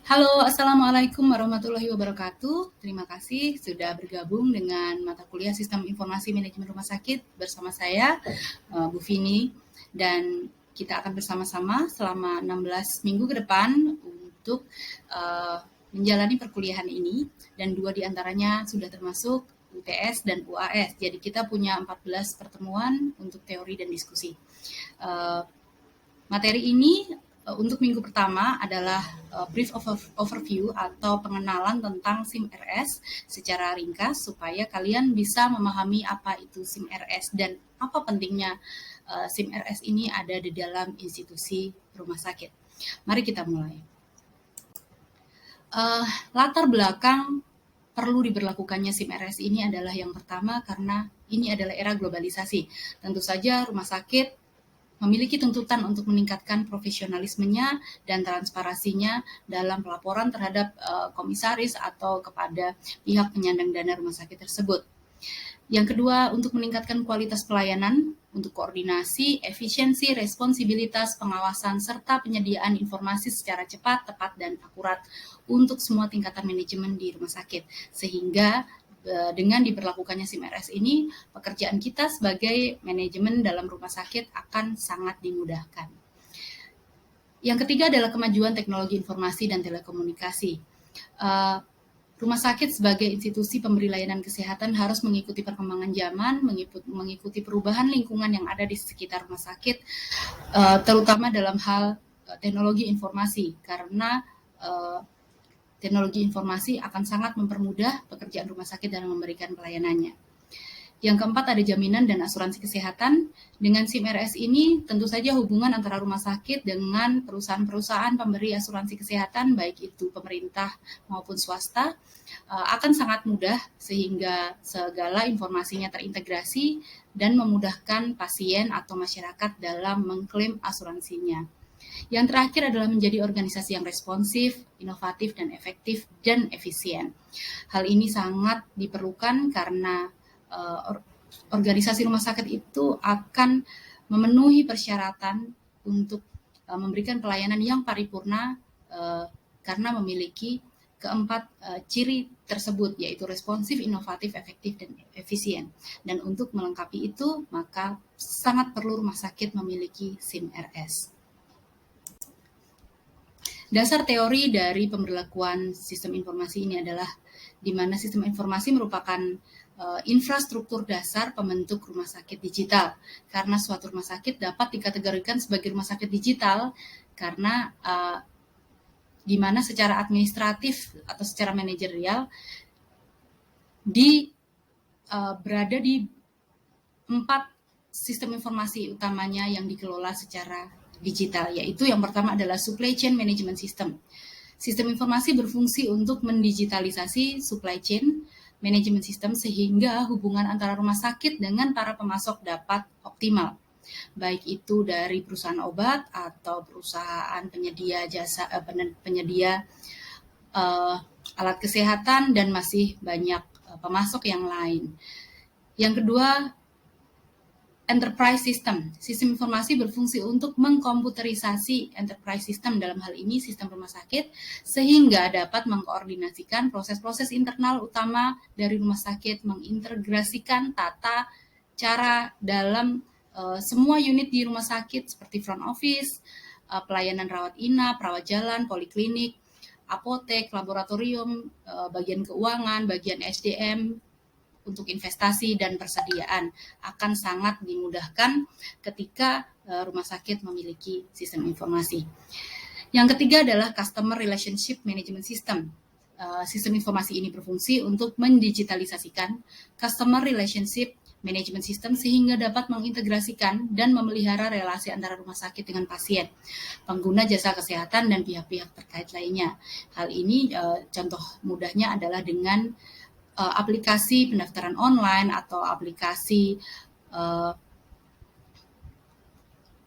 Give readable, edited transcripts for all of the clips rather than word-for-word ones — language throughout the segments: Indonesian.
Halo, Assalamualaikum warahmatullahi wabarakatuh. Terima kasih sudah bergabung dengan mata kuliah Sistem Informasi Manajemen Rumah Sakit bersama saya, Bu Vini. Dan kita akan bersama-sama selama 16 minggu ke depan untuk menjalani perkuliahan ini. Dan 2 diantaranya sudah termasuk UTS dan UAS. Jadi kita punya 14 pertemuan untuk teori dan diskusi. Materi ini untuk minggu pertama adalah brief overview atau pengenalan tentang SIM RS secara ringkas supaya kalian bisa memahami apa itu SIM RS dan apa pentingnya SIM RS ini ada di dalam institusi rumah sakit. Mari kita mulai. Latar belakang perlu diberlakukannya SIM RS ini adalah yang pertama karena ini adalah era globalisasi. Tentu saja rumah sakit memiliki tuntutan untuk meningkatkan profesionalismenya dan transparansinya dalam pelaporan terhadap komisaris atau kepada pihak penyandang dana rumah sakit tersebut. Yang kedua, untuk meningkatkan kualitas pelayanan, untuk koordinasi, efisiensi, responsibilitas, pengawasan, serta penyediaan informasi secara cepat, tepat, dan akurat untuk semua tingkatan manajemen di rumah sakit. Sehingga dengan diberlakukannya SIM RS ini, pekerjaan kita sebagai manajemen dalam rumah sakit akan sangat dimudahkan. Yang ketiga adalah kemajuan teknologi informasi dan telekomunikasi. Rumah sakit sebagai institusi pemberi layanan kesehatan harus mengikuti perkembangan zaman, mengikuti perubahan lingkungan yang ada di sekitar rumah sakit, terutama dalam hal teknologi informasi, karena teknologi informasi akan sangat mempermudah pekerjaan rumah sakit dalam memberikan pelayanannya. Yang keempat ada jaminan dan asuransi kesehatan. Dengan SIM RS ini tentu saja hubungan antara rumah sakit dengan perusahaan-perusahaan pemberi asuransi kesehatan, baik itu pemerintah maupun swasta, akan sangat mudah sehingga segala informasinya terintegrasi dan memudahkan pasien atau masyarakat dalam mengklaim asuransinya. Yang terakhir adalah menjadi organisasi yang responsif, inovatif, dan efektif, dan efisien. Hal ini sangat diperlukan karena organisasi rumah sakit itu akan memenuhi persyaratan untuk memberikan pelayanan yang paripurna karena memiliki keempat ciri tersebut, yaitu responsif, inovatif, efektif, dan efisien. Dan untuk melengkapi itu, maka sangat perlu rumah sakit memiliki SIM RS. Dasar teori dari pemberlakuan sistem informasi ini adalah di mana sistem informasi merupakan infrastruktur dasar pembentuk rumah sakit digital. Karena suatu rumah sakit dapat dikategorikan sebagai rumah sakit digital karena di mana secara administratif atau secara manajerial berada di 4 sistem informasi utamanya yang dikelola secara digital, yaitu yang pertama adalah supply chain management system. Sistem informasi berfungsi untuk mendigitalisasi supply chain management system sehingga hubungan antara rumah sakit dengan para pemasok dapat optimal, baik itu dari perusahaan obat atau perusahaan penyedia jasa, penyedia alat kesehatan, dan masih banyak pemasok yang lain. Yang kedua, enterprise system. Sistem informasi berfungsi untuk mengkomputerisasi enterprise system, dalam hal ini sistem rumah sakit, sehingga dapat mengkoordinasikan proses-proses internal utama dari rumah sakit, mengintegrasikan tata cara dalam semua unit di rumah sakit seperti front office, pelayanan rawat inap, rawat jalan, poliklinik, apotek, laboratorium, bagian keuangan, bagian SDM, untuk investasi dan persediaan akan sangat dimudahkan ketika rumah sakit memiliki sistem informasi. Yang ketiga adalah Customer Relationship Management System. Sistem informasi ini berfungsi untuk mendigitalisasikan Customer Relationship Management System sehingga dapat mengintegrasikan dan memelihara relasi antara rumah sakit dengan pasien, pengguna jasa kesehatan, dan pihak-pihak terkait lainnya. Hal ini contoh mudahnya adalah dengan aplikasi pendaftaran online atau aplikasi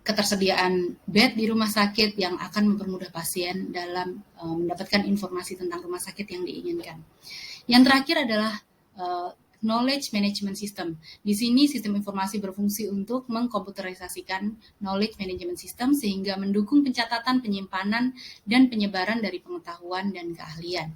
ketersediaan bed di rumah sakit yang akan mempermudah pasien dalam mendapatkan informasi tentang rumah sakit yang diinginkan. Yang terakhir adalah Knowledge Management System. Di sini sistem informasi berfungsi untuk mengkomputerisasikan knowledge management system sehingga mendukung pencatatan, penyimpanan, dan penyebaran dari pengetahuan dan keahlian.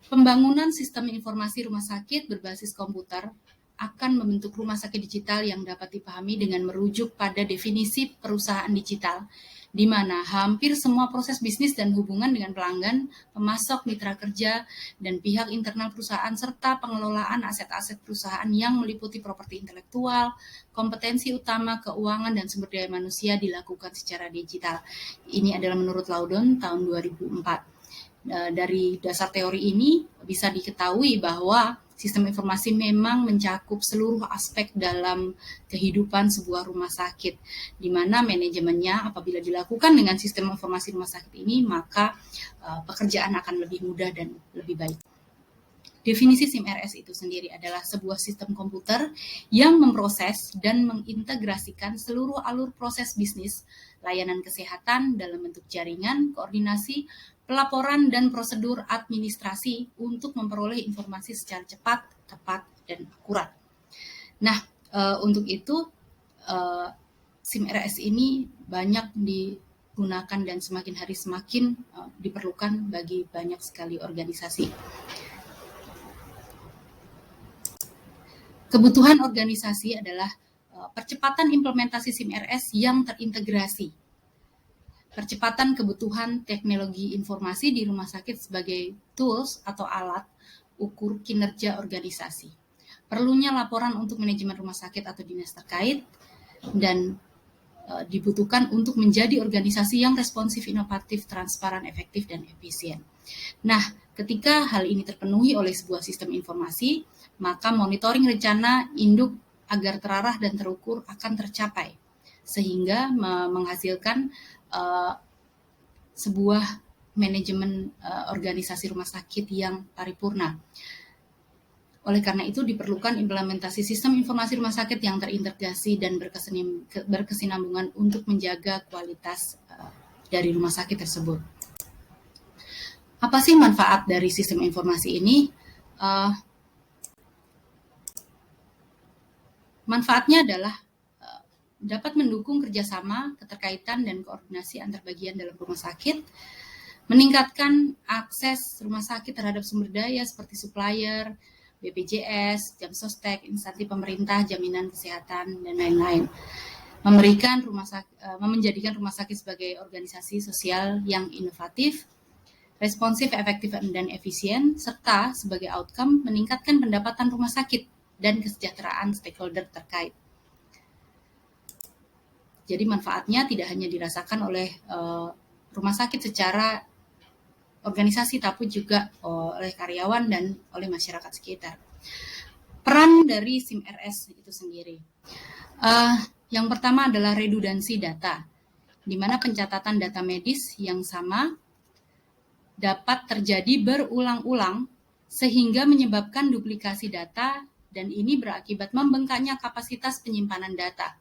Pembangunan sistem informasi rumah sakit berbasis komputer akan membentuk rumah sakit digital yang dapat dipahami dengan merujuk pada definisi perusahaan digital, di mana hampir semua proses bisnis dan hubungan dengan pelanggan, pemasok, mitra kerja, dan pihak internal perusahaan, serta pengelolaan aset-aset perusahaan yang meliputi properti intelektual, kompetensi utama, keuangan, dan sumber daya manusia dilakukan secara digital. Ini adalah menurut Laudon tahun 2004. Dari dasar teori ini bisa diketahui bahwa sistem informasi memang mencakup seluruh aspek dalam kehidupan sebuah rumah sakit, di mana manajemennya apabila dilakukan dengan sistem informasi rumah sakit ini, maka pekerjaan akan lebih mudah dan lebih baik. Definisi SIM-RS itu sendiri adalah sebuah sistem komputer yang memproses dan mengintegrasikan seluruh alur proses bisnis, layanan kesehatan dalam bentuk jaringan, koordinasi, pelaporan, dan prosedur administrasi untuk memperoleh informasi secara cepat, tepat, dan akurat. Nah, untuk itu SIM-RS ini banyak digunakan dan semakin hari semakin diperlukan bagi banyak sekali organisasi. Kebutuhan organisasi adalah percepatan implementasi SIM-RS yang terintegrasi. Percepatan kebutuhan teknologi informasi di rumah sakit sebagai tools atau alat ukur kinerja organisasi. Perlunya laporan untuk manajemen rumah sakit atau dinas terkait, dan dibutuhkan untuk menjadi organisasi yang responsif, inovatif, transparan, efektif, dan efisien. Nah, ketika hal ini terpenuhi oleh sebuah sistem informasi, maka monitoring rencana induk agar terarah dan terukur akan tercapai, sehingga menghasilkan sebuah manajemen organisasi rumah sakit yang paripurna. Oleh karena itu diperlukan implementasi sistem informasi rumah sakit yang terintegrasi dan berkesinambungan untuk menjaga kualitas dari rumah sakit tersebut. Apa sih manfaat dari sistem informasi ini? Manfaatnya adalah dapat mendukung kerjasama, keterkaitan, dan koordinasi antar bagian dalam rumah sakit, meningkatkan akses rumah sakit terhadap sumber daya seperti supplier, BPJS, jam sostek, instansi pemerintah, jaminan kesehatan, dan lain-lain. Menjadikan rumah sakit sebagai organisasi sosial yang inovatif, responsif, efektif, dan efisien, serta sebagai outcome meningkatkan pendapatan rumah sakit dan kesejahteraan stakeholder terkait. Jadi manfaatnya tidak hanya dirasakan oleh rumah sakit secara organisasi, tapi juga oleh karyawan dan oleh masyarakat sekitar. Peran dari SIM-RS itu sendiri. Yang pertama adalah redundansi data, di mana pencatatan data medis yang sama dapat terjadi berulang-ulang sehingga menyebabkan duplikasi data, dan ini berakibat membengkaknya kapasitas penyimpanan data.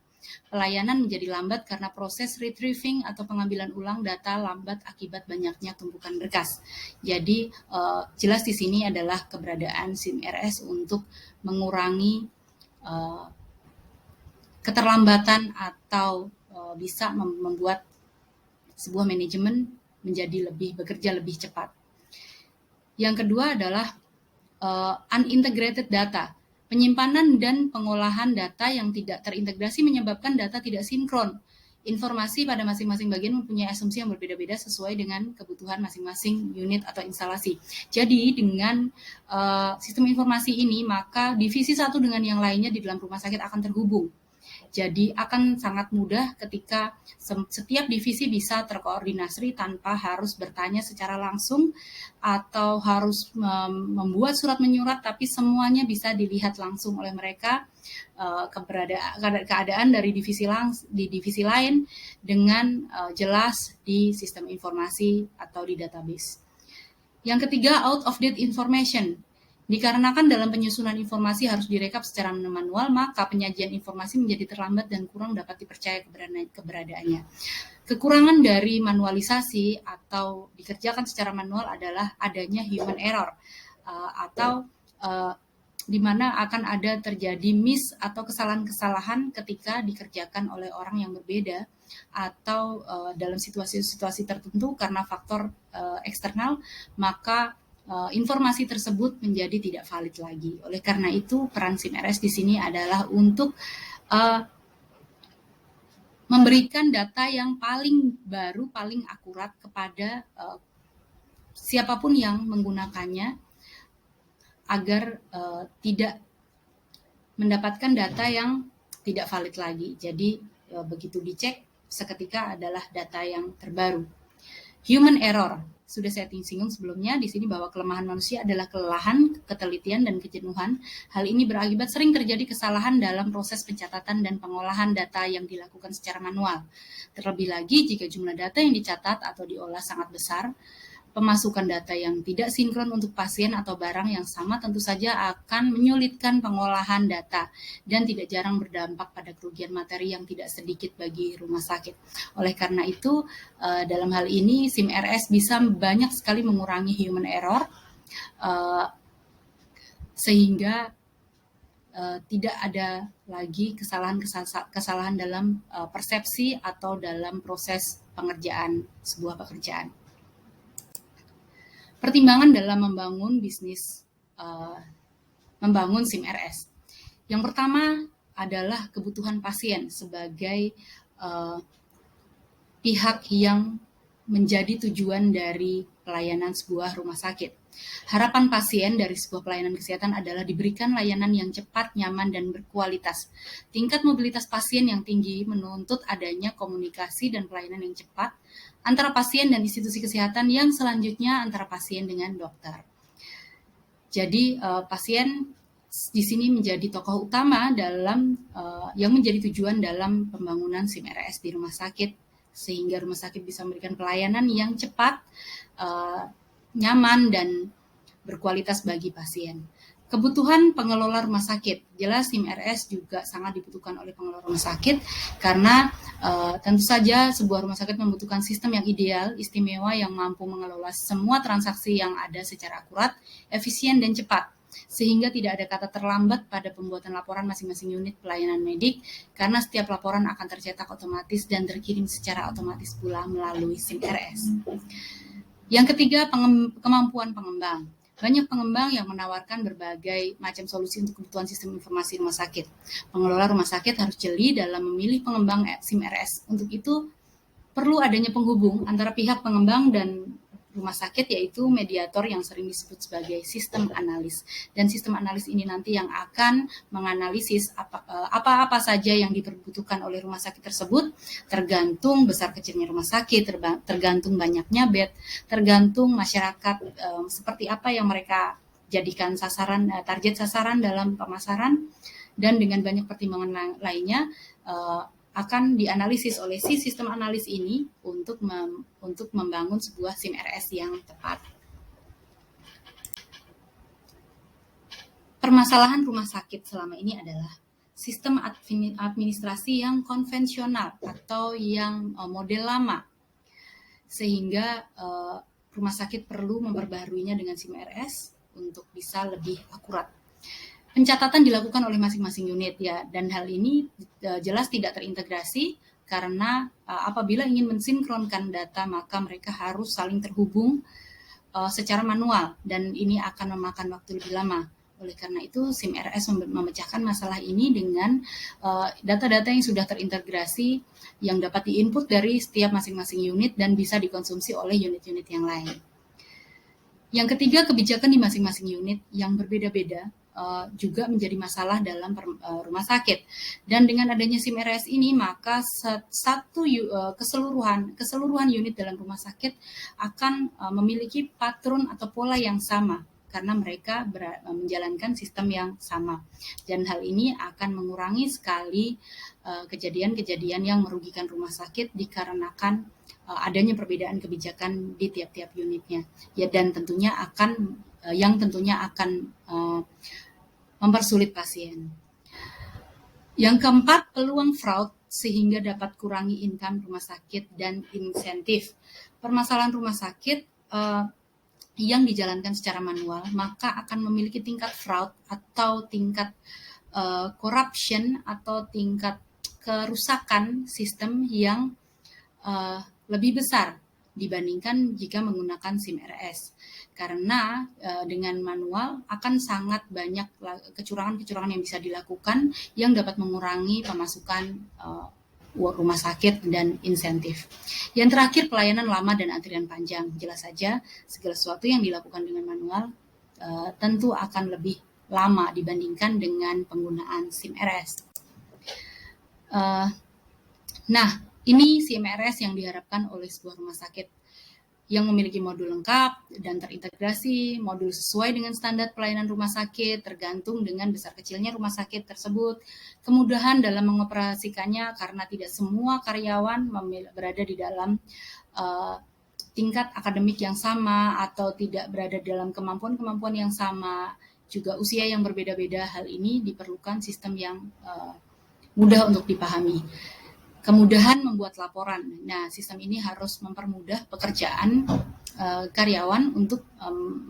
Pelayanan menjadi lambat karena proses retrieving atau pengambilan ulang data lambat akibat banyaknya tumpukan berkas. Jadi jelas di sini adalah keberadaan SIM-RS untuk mengurangi keterlambatan atau bisa membuat sebuah manajemen menjadi bekerja lebih cepat. Yang kedua adalah unintegrated data. Penyimpanan dan pengolahan data yang tidak terintegrasi menyebabkan data tidak sinkron. Informasi pada masing-masing bagian mempunyai asumsi yang berbeda-beda sesuai dengan kebutuhan masing-masing unit atau instalasi. Jadi dengan sistem informasi ini, maka divisi satu dengan yang lainnya di dalam rumah sakit akan terhubung. Jadi akan sangat mudah ketika setiap divisi bisa terkoordinasi tanpa harus bertanya secara langsung atau harus membuat surat menyurat, tapi semuanya bisa dilihat langsung oleh mereka, keadaan dari divisi lain dengan jelas di sistem informasi atau di database. Yang ketiga, out of date information. Dikarenakan dalam penyusunan informasi harus direkap secara manual, maka penyajian informasi menjadi terlambat dan kurang dapat dipercaya keberadaannya. Kekurangan dari manualisasi atau dikerjakan secara manual adalah adanya human error, atau di mana akan ada terjadi miss atau kesalahan-kesalahan ketika dikerjakan oleh orang yang berbeda, atau dalam situasi-situasi tertentu karena faktor eksternal, maka informasi tersebut menjadi tidak valid lagi. Oleh karena itu, peran SIM-RS di sini adalah untuk memberikan data yang paling baru, paling akurat kepada siapapun yang menggunakannya, agar tidak mendapatkan data yang tidak valid lagi. Jadi begitu dicek, seketika adalah data yang terbaru. Human error, sudah saya singgung sebelumnya di sini bahwa kelemahan manusia adalah kelelahan, ketelitian, dan kejenuhan. Hal ini berakibat sering terjadi kesalahan dalam proses pencatatan dan pengolahan data yang dilakukan secara manual. Terlebih lagi jika jumlah data yang dicatat atau diolah sangat besar, pemasukan data yang tidak sinkron untuk pasien atau barang yang sama tentu saja akan menyulitkan pengolahan data dan tidak jarang berdampak pada kerugian materi yang tidak sedikit bagi rumah sakit. Oleh karena itu, dalam hal ini SIM-RS bisa banyak sekali mengurangi human error, sehingga tidak ada lagi kesalahan dalam persepsi atau dalam proses pengerjaan sebuah pekerjaan. Pertimbangan dalam membangun bisnis, membangun SIM-RS. Yang pertama adalah kebutuhan pasien sebagai pihak yang menjadi tujuan dari pelayanan sebuah rumah sakit. Harapan pasien dari sebuah pelayanan kesehatan adalah diberikan layanan yang cepat, nyaman, dan berkualitas. Tingkat mobilitas pasien yang tinggi menuntut adanya komunikasi dan pelayanan yang cepat antara pasien dan institusi kesehatan, yang selanjutnya antara pasien dengan dokter. Jadi pasien di sini menjadi tokoh utama dalam yang menjadi tujuan dalam pembangunan SIM-RS di rumah sakit, sehingga rumah sakit bisa memberikan pelayanan yang cepat, nyaman, dan berkualitas bagi pasien. Kebutuhan pengelola rumah sakit, jelas SIM-RS juga sangat dibutuhkan oleh pengelola rumah sakit, karena tentu saja sebuah rumah sakit membutuhkan sistem yang ideal, istimewa, yang mampu mengelola semua transaksi yang ada secara akurat, efisien, dan cepat, sehingga tidak ada kata terlambat pada pembuatan laporan masing-masing unit pelayanan medik, karena setiap laporan akan tercetak otomatis dan terkirim secara otomatis pula melalui SIM-RS. Yang ketiga, kemampuan pengembang. Banyak pengembang yang menawarkan berbagai macam solusi untuk kebutuhan sistem informasi rumah sakit. Pengelola rumah sakit harus jeli dalam memilih pengembang SIM-RS. Untuk itu, perlu adanya penghubung antara pihak pengembang dan rumah sakit, yaitu mediator yang sering disebut sebagai sistem analis. Dan sistem analis ini nanti yang akan menganalisis apa-apa saja yang diperbutuhkan oleh rumah sakit tersebut, tergantung besar kecilnya rumah sakit, tergantung banyaknya bed, tergantung masyarakat seperti apa yang mereka jadikan sasaran, target sasaran dalam pemasaran, dan dengan banyak pertimbangan lainnya akan dianalisis oleh si sistem analis ini untuk membangun sebuah SIM-RS yang tepat. Permasalahan rumah sakit selama ini adalah sistem administrasi yang konvensional atau yang model lama, sehingga rumah sakit perlu memperbaharuinya dengan SIM-RS untuk bisa lebih akurat. Pencatatan dilakukan oleh masing-masing unit ya, dan hal ini jelas tidak terintegrasi karena apabila ingin mensinkronkan data maka mereka harus saling terhubung secara manual, dan ini akan memakan waktu lebih lama. Oleh karena itu SIM-RS memecahkan masalah ini dengan data-data yang sudah terintegrasi yang dapat diinput dari setiap masing-masing unit dan bisa dikonsumsi oleh unit-unit yang lain. Yang ketiga, kebijakan di masing-masing unit yang berbeda-beda juga menjadi masalah dalam rumah sakit. Dan dengan adanya SIM-RS ini, maka keseluruhan unit dalam rumah sakit akan memiliki patron atau pola yang sama, karena mereka menjalankan sistem yang sama. Dan hal ini akan mengurangi sekali kejadian-kejadian yang merugikan rumah sakit dikarenakan adanya perbedaan kebijakan di tiap-tiap unitnya. Ya, dan tentunya akan mempersulit pasien. Yang keempat, peluang fraud sehingga dapat kurangi income rumah sakit dan insentif. Permasalahan rumah sakit yang dijalankan secara manual, maka akan memiliki tingkat fraud atau tingkat corruption atau tingkat kerusakan sistem yang lebih besar dibandingkan jika menggunakan SIM RS. Karena dengan manual akan sangat banyak kecurangan-kecurangan yang bisa dilakukan yang dapat mengurangi pemasukan rumah sakit dan insentif. Yang terakhir, pelayanan lama dan antrian panjang. Jelas saja segala sesuatu yang dilakukan dengan manual tentu akan lebih lama dibandingkan dengan penggunaan SIM RS. Nah, ini SIM RS yang diharapkan oleh sebuah rumah sakit yang memiliki modul lengkap dan terintegrasi, modul sesuai dengan standar pelayanan rumah sakit, tergantung dengan besar kecilnya rumah sakit tersebut, kemudahan dalam mengoperasikannya karena tidak semua karyawan berada di dalam tingkat akademik yang sama atau tidak berada dalam kemampuan-kemampuan yang sama, juga usia yang berbeda-beda. Hal ini diperlukan sistem yang mudah untuk dipahami. Kemudahan membuat laporan. Nah, sistem ini harus mempermudah pekerjaan karyawan untuk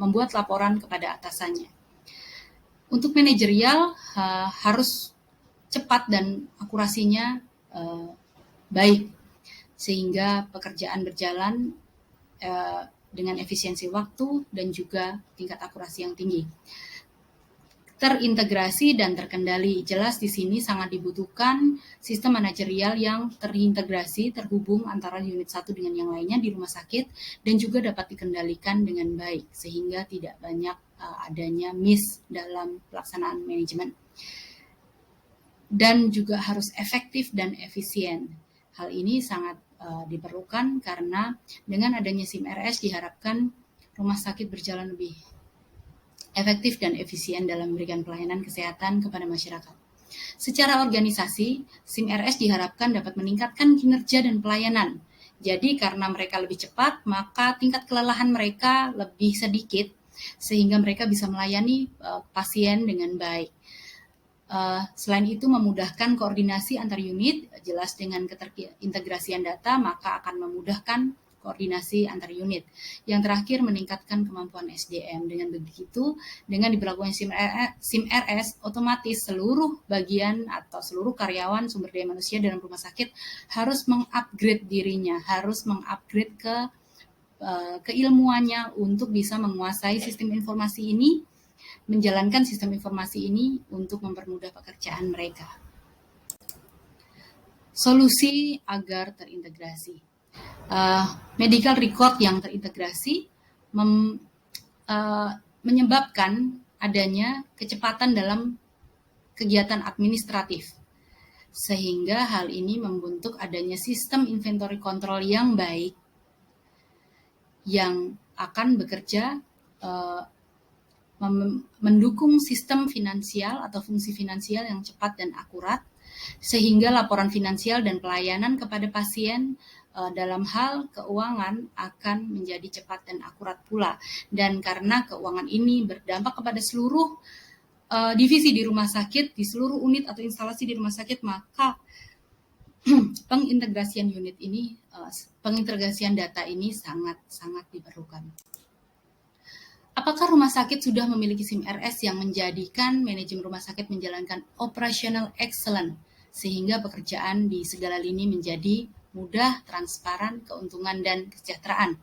membuat laporan kepada atasannya. Untuk manajerial harus cepat dan akurasinya baik, sehingga pekerjaan berjalan dengan efisiensi waktu dan juga tingkat akurasi yang tinggi. Terintegrasi dan terkendali. Jelas di sini sangat dibutuhkan sistem manajerial yang terintegrasi, terhubung antara unit satu dengan yang lainnya di rumah sakit dan juga dapat dikendalikan dengan baik sehingga tidak banyak adanya miss dalam pelaksanaan manajemen. Dan juga harus efektif dan efisien. Hal ini sangat diperlukan karena dengan adanya SIM RS diharapkan rumah sakit berjalan lebih efektif dan efisien dalam memberikan pelayanan kesehatan kepada masyarakat. Secara organisasi, SIM RS diharapkan dapat meningkatkan kinerja dan pelayanan. Jadi karena mereka lebih cepat, maka tingkat kelelahan mereka lebih sedikit, sehingga mereka bisa melayani pasien dengan baik. Selain itu memudahkan koordinasi antar unit, jelas dengan terintegrasian data, maka akan memudahkan koordinasi antar unit. Yang terakhir, meningkatkan kemampuan SDM. Dengan begitu, dengan diberlakukan SIM RS, otomatis seluruh bagian atau seluruh karyawan sumber daya manusia dalam rumah sakit harus mengupgrade dirinya, harus mengupgrade keilmuannya untuk bisa menguasai sistem informasi ini, menjalankan sistem informasi ini untuk mempermudah pekerjaan mereka. Solusi agar terintegrasi. Medical record yang terintegrasi menyebabkan adanya kecepatan dalam kegiatan administratif, sehingga hal ini membentuk adanya sistem inventory control yang baik yang akan bekerja mendukung sistem finansial atau fungsi finansial yang cepat dan akurat, sehingga laporan finansial dan pelayanan kepada pasien dalam hal keuangan akan menjadi cepat dan akurat pula. Dan karena keuangan ini berdampak kepada seluruh divisi di rumah sakit, di seluruh unit atau instalasi di rumah sakit, maka pengintegrasian unit ini, pengintegrasian data ini sangat diperlukan. Apakah rumah sakit sudah memiliki SIM RS yang menjadikan manajemen rumah sakit menjalankan operational excellent, sehingga pekerjaan di segala lini menjadi mudah, transparan, keuntungan, dan kesejahteraan?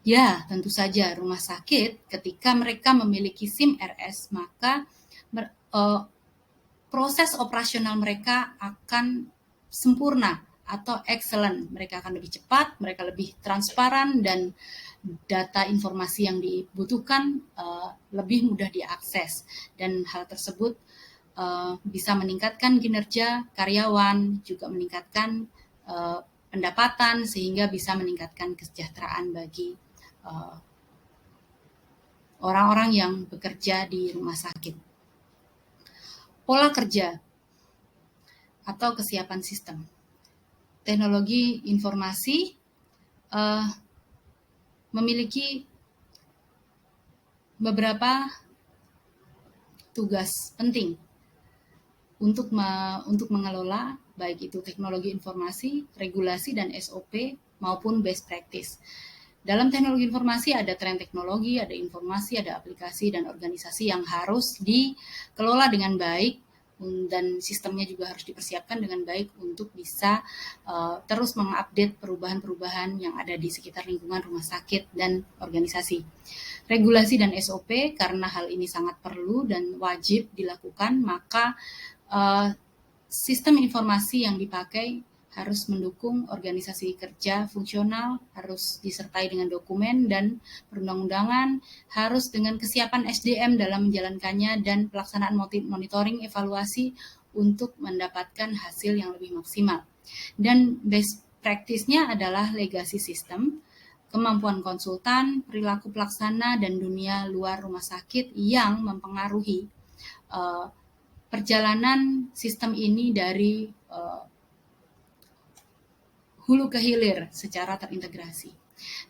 Ya, tentu saja rumah sakit ketika mereka memiliki SIM RS, maka proses operasional mereka akan sempurna atau excellent. Mereka akan lebih cepat, mereka lebih transparan, dan data informasi yang dibutuhkan lebih mudah diakses. Dan hal tersebut bisa meningkatkan kinerja karyawan, juga meningkatkan pendapatan, sehingga bisa meningkatkan kesejahteraan bagi orang-orang yang bekerja di rumah sakit. Pola kerja atau kesiapan sistem. Teknologi informasi memiliki beberapa tugas penting. untuk mengelola baik itu teknologi informasi, regulasi dan SOP maupun best practice. Dalam teknologi informasi ada tren teknologi, ada informasi, ada aplikasi dan organisasi yang harus dikelola dengan baik dan sistemnya juga harus dipersiapkan dengan baik untuk bisa terus mengupdate perubahan-perubahan yang ada di sekitar lingkungan rumah sakit dan organisasi. Regulasi dan SOP karena hal ini sangat perlu dan wajib dilakukan, maka sistem informasi yang dipakai harus mendukung organisasi kerja fungsional, harus disertai dengan dokumen dan perundang-undangan, harus dengan kesiapan SDM dalam menjalankannya dan pelaksanaan monitoring evaluasi untuk mendapatkan hasil yang lebih maksimal. Dan best practice-nya adalah legacy system, kemampuan konsultan, perilaku pelaksana, dan dunia luar rumah sakit yang mempengaruhi perjalanan sistem ini dari hulu ke hilir secara terintegrasi.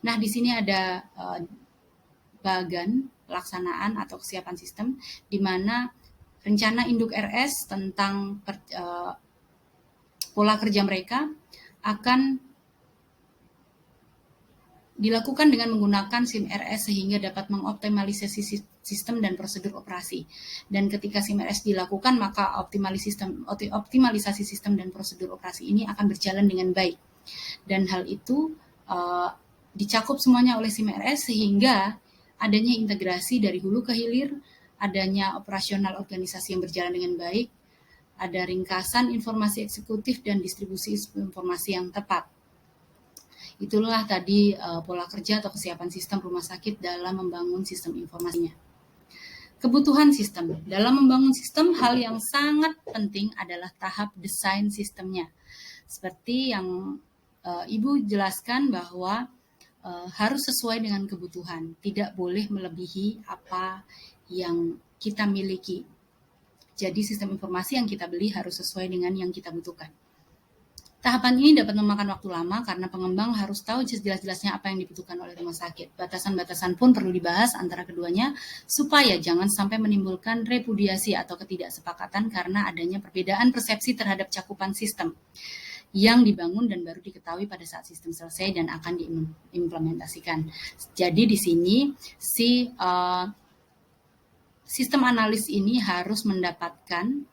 Nah, di sini ada bagan pelaksanaan atau kesiapan sistem, di mana rencana induk RS tentang pola kerja mereka akan dilakukan dengan menggunakan SIM RS sehingga dapat mengoptimalisasi sistem dan prosedur operasi. Dan ketika SIM RS dilakukan, maka optimalisasi sistem dan prosedur operasi ini akan berjalan dengan baik. Dan hal itu dicakup semuanya oleh SIM RS sehingga adanya integrasi dari hulu ke hilir, adanya operasional organisasi yang berjalan dengan baik, ada ringkasan informasi eksekutif dan distribusi informasi yang tepat. Itulah tadi pola kerja atau kesiapan sistem rumah sakit dalam membangun sistem informasinya. Kebutuhan sistem. Dalam membangun sistem, hal yang sangat penting adalah tahap desain sistemnya. Seperti yang Ibu jelaskan bahwa harus sesuai dengan kebutuhan, tidak boleh melebihi apa yang kita miliki. Jadi sistem informasi yang kita beli harus sesuai dengan yang kita butuhkan. Tahapan ini dapat memakan waktu lama karena pengembang harus tahu jelas-jelasnya apa yang dibutuhkan oleh rumah sakit. Batasan-batasan pun perlu dibahas antara keduanya supaya jangan sampai menimbulkan repudiasi atau ketidaksepakatan karena adanya perbedaan persepsi terhadap cakupan sistem yang dibangun dan baru diketahui pada saat sistem selesai dan akan diimplementasikan. Jadi di sini sistem analis ini harus mendapatkan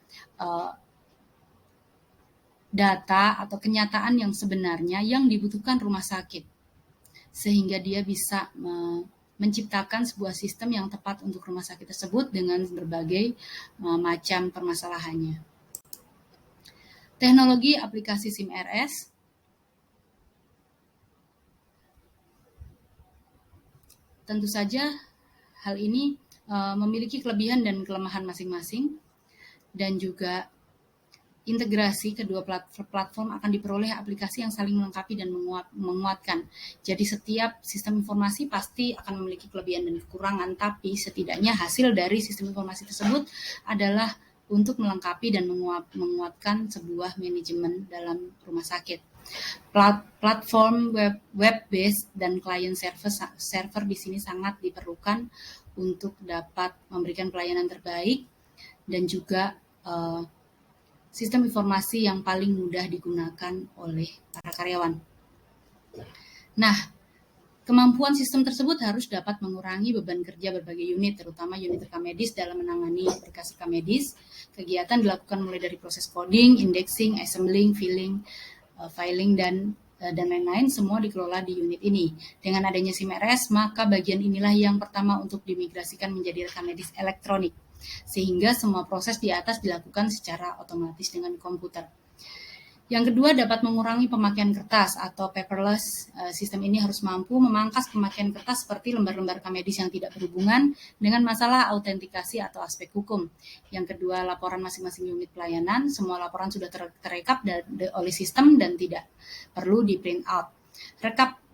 data atau kenyataan yang sebenarnya yang dibutuhkan rumah sakit, sehingga dia bisa menciptakan sebuah sistem yang tepat untuk rumah sakit tersebut dengan berbagai macam permasalahannya. Teknologi aplikasi SIM RS. Tentu saja hal ini memiliki kelebihan dan kelemahan masing-masing, dan juga integrasi kedua platform akan diperoleh aplikasi yang saling melengkapi dan menguatkan. Jadi setiap sistem informasi pasti akan memiliki kelebihan dan kekurangan, tapi setidaknya hasil dari sistem informasi tersebut adalah untuk melengkapi dan menguatkan sebuah manajemen dalam rumah sakit. Platform web-based dan client server di sini sangat diperlukan untuk dapat memberikan pelayanan terbaik dan juga sistem informasi yang paling mudah digunakan oleh para karyawan. Nah, kemampuan sistem tersebut harus dapat mengurangi beban kerja berbagai unit, terutama unit rekam medis dalam menangani berkas rekam medis. Kegiatan dilakukan mulai dari proses coding, indexing, assembling, filing, dan lain-lain, semua dikelola di unit ini. Dengan adanya SIM RS, maka bagian inilah yang pertama untuk dimigrasikan menjadi rekam medis elektronik, sehingga semua proses di atas dilakukan secara otomatis dengan komputer. Yang kedua, dapat mengurangi pemakaian kertas atau paperless. Sistem ini harus mampu memangkas pemakaian kertas seperti lembar-lembar rekam medis yang tidak berhubungan dengan masalah autentikasi atau aspek hukum. Yang kedua, laporan masing-masing unit pelayanan. Semua laporan sudah terekap oleh sistem dan tidak perlu di print out.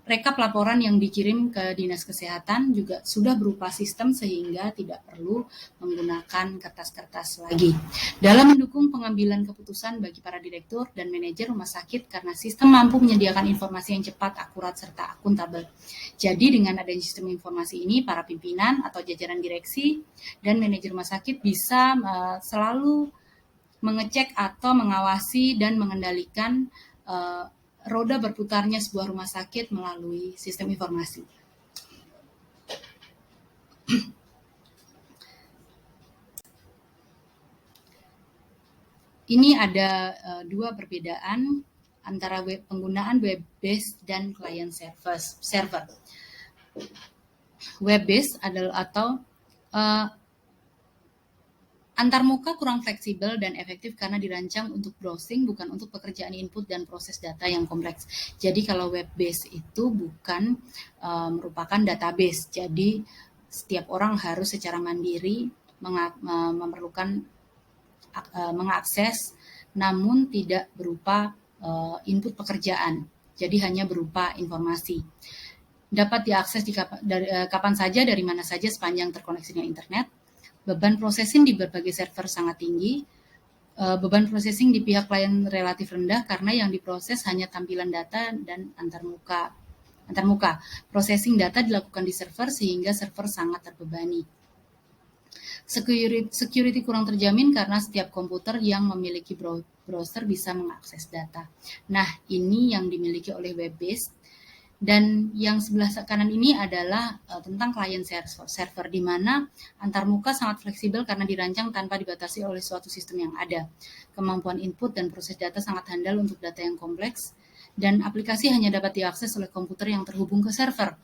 Rekap laporan yang dikirim ke Dinas Kesehatan juga sudah berupa sistem sehingga tidak perlu menggunakan kertas-kertas lagi. Dalam mendukung pengambilan keputusan bagi para direktur dan manajer rumah sakit karena sistem mampu menyediakan informasi yang cepat, akurat, serta akuntabel. Jadi dengan adanya sistem informasi ini, para pimpinan atau jajaran direksi dan manajer rumah sakit bisa selalu mengecek atau mengawasi dan mengendalikan roda berputarnya sebuah rumah sakit melalui sistem informasi. Ini ada dua perbedaan antara penggunaan web-based dan client server. Web-based adalah antarmuka kurang fleksibel dan efektif karena dirancang untuk browsing, bukan untuk pekerjaan input dan proses data yang kompleks. Jadi kalau web-based itu bukan merupakan database. Jadi setiap orang harus secara mandiri memerlukan mengakses, namun tidak berupa input pekerjaan. Jadi hanya berupa informasi. Dapat diakses kapan saja, dari mana saja sepanjang terkoneksi dengan internet. Beban processing di berbagai server sangat tinggi. Beban processing di pihak klien relatif rendah karena yang diproses hanya tampilan data dan antarmuka. Processing data dilakukan di server sehingga server sangat terbebani. Security kurang terjamin karena setiap komputer yang memiliki browser bisa mengakses data. Nah, ini yang dimiliki oleh web-based. Dan yang sebelah kanan ini adalah tentang client server, di mana antarmuka sangat fleksibel karena dirancang tanpa dibatasi oleh suatu sistem yang ada. Kemampuan input dan proses data sangat handal untuk data yang kompleks, dan aplikasi hanya dapat diakses oleh komputer yang terhubung ke server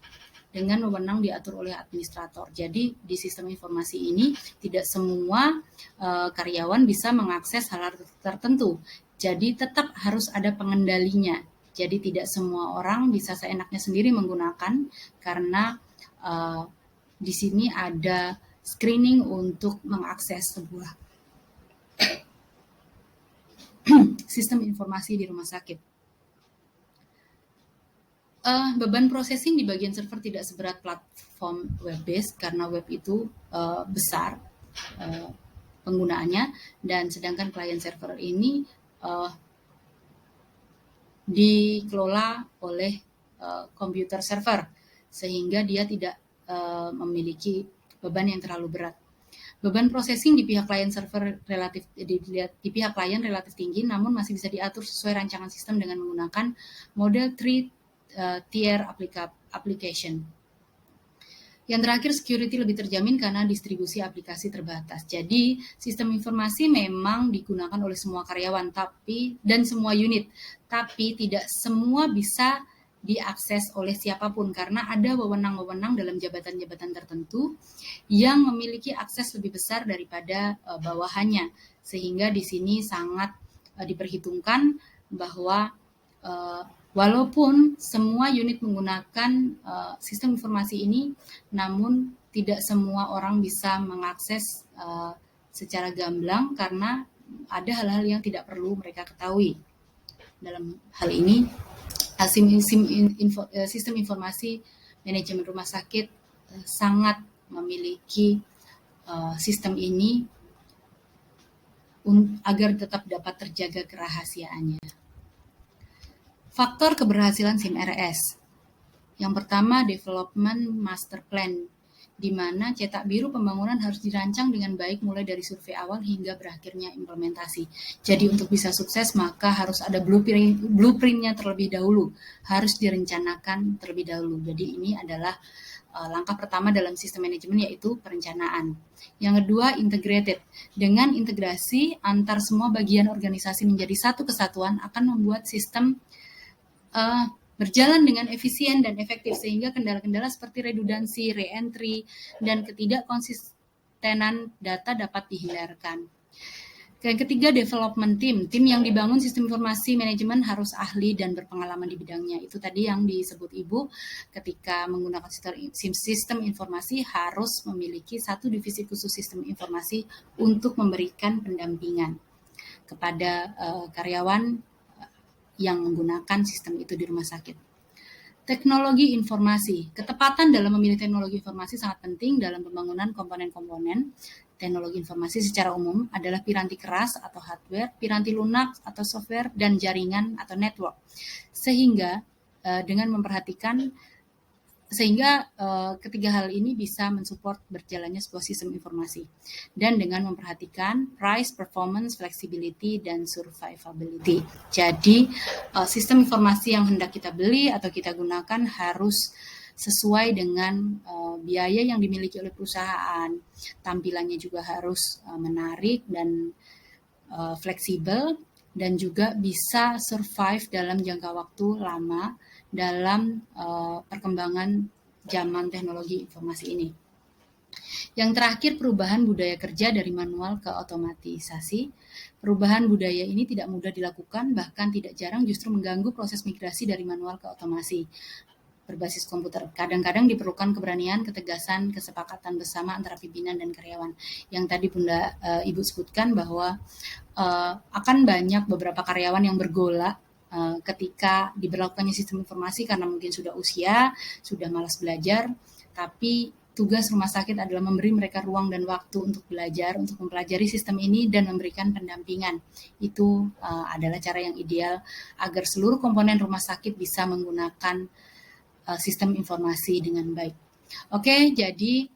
dengan wewenang diatur oleh administrator. Jadi di sistem informasi ini tidak semua karyawan bisa mengakses hal tertentu. Jadi tetap harus ada pengendalinya. Jadi tidak semua orang bisa seenaknya sendiri menggunakan, karena di sini ada screening untuk mengakses sebuah sistem informasi di rumah sakit. Beban processing di bagian server tidak seberat platform web-based karena web itu besar penggunaannya, dan sedangkan client server ini dikelola oleh komputer server, sehingga dia tidak memiliki beban yang terlalu berat. Beban processing di pihak client server di pihak klien relatif tinggi, namun masih bisa diatur sesuai rancangan sistem dengan menggunakan model 3-tier application. Yang terakhir, security lebih terjamin karena distribusi aplikasi terbatas. Jadi, sistem informasi memang digunakan oleh semua karyawan dan semua unit, tapi tidak semua bisa diakses oleh siapapun karena ada wewenang-wewenang dalam jabatan-jabatan tertentu yang memiliki akses lebih besar daripada bawahannya. Sehingga di sini sangat diperhitungkan bahwa walaupun semua unit menggunakan sistem informasi ini, namun tidak semua orang bisa mengakses secara gamblang karena ada hal-hal yang tidak perlu mereka ketahui. Dalam hal ini, sistem informasi manajemen rumah sakit sangat memiliki sistem ini agar tetap dapat terjaga kerahasiaannya. Faktor keberhasilan SIM RS. Yang pertama, development master plan, di mana cetak biru pembangunan harus dirancang dengan baik mulai dari survei awal hingga berakhirnya implementasi. Jadi untuk bisa sukses maka harus ada blueprint-nya terlebih dahulu, harus direncanakan terlebih dahulu. Jadi ini adalah langkah pertama dalam sistem manajemen, yaitu perencanaan. Yang kedua, integrated. Dengan integrasi antar semua bagian organisasi menjadi satu kesatuan akan membuat sistem berjalan dengan efisien dan efektif, sehingga kendala-kendala seperti redundansi, re-entry, dan ketidakkonsistenan data dapat dihindarkan. Yang ketiga, development team. Tim yang dibangun sistem informasi manajemen harus ahli dan berpengalaman di bidangnya. Itu tadi yang disebut Ibu, ketika menggunakan sistem informasi harus memiliki satu divisi khusus sistem informasi untuk memberikan pendampingan kepada karyawan yang menggunakan sistem itu di rumah sakit. Teknologi informasi. Ketepatan dalam memilih teknologi informasi sangat penting dalam pembangunan komponen-komponen. Teknologi informasi secara umum adalah piranti keras atau hardware, piranti lunak atau software, dan jaringan atau network. Sehingga dengan memperhatikan Sehingga ketiga hal ini bisa mensupport berjalannya sebuah sistem informasi dan dengan memperhatikan price, performance, flexibility, dan survivability. Jadi sistem informasi yang hendak kita beli atau kita gunakan harus sesuai dengan biaya yang dimiliki oleh perusahaan. Tampilannya juga harus menarik dan fleksibel dan juga bisa survive dalam jangka waktu lama dalam perkembangan zaman teknologi informasi ini. Yang terakhir, perubahan budaya kerja dari manual ke otomatisasi. Perubahan budaya ini tidak mudah dilakukan, bahkan tidak jarang justru mengganggu proses migrasi dari manual ke otomasi berbasis komputer. Kadang-kadang diperlukan keberanian, ketegasan, kesepakatan bersama antara pimpinan dan karyawan. Yang tadi Bunda Ibu sebutkan bahwa akan banyak beberapa karyawan yang bergolak ketika diberlakukannya sistem informasi karena mungkin sudah usia, sudah malas belajar, tapi tugas rumah sakit adalah memberi mereka ruang dan waktu untuk belajar, untuk mempelajari sistem ini dan memberikan pendampingan. Itu adalah cara yang ideal agar seluruh komponen rumah sakit bisa menggunakan sistem informasi dengan baik. Oke, jadi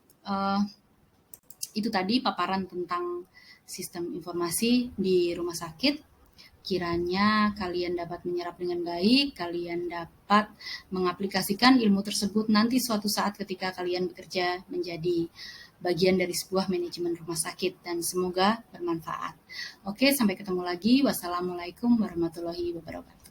itu tadi paparan tentang sistem informasi di rumah sakit. Kiranya kalian dapat menyerap dengan baik, kalian dapat mengaplikasikan ilmu tersebut nanti suatu saat ketika kalian bekerja menjadi bagian dari sebuah manajemen rumah sakit, dan semoga bermanfaat. Oke, sampai ketemu lagi. Wassalamualaikum warahmatullahi wabarakatuh.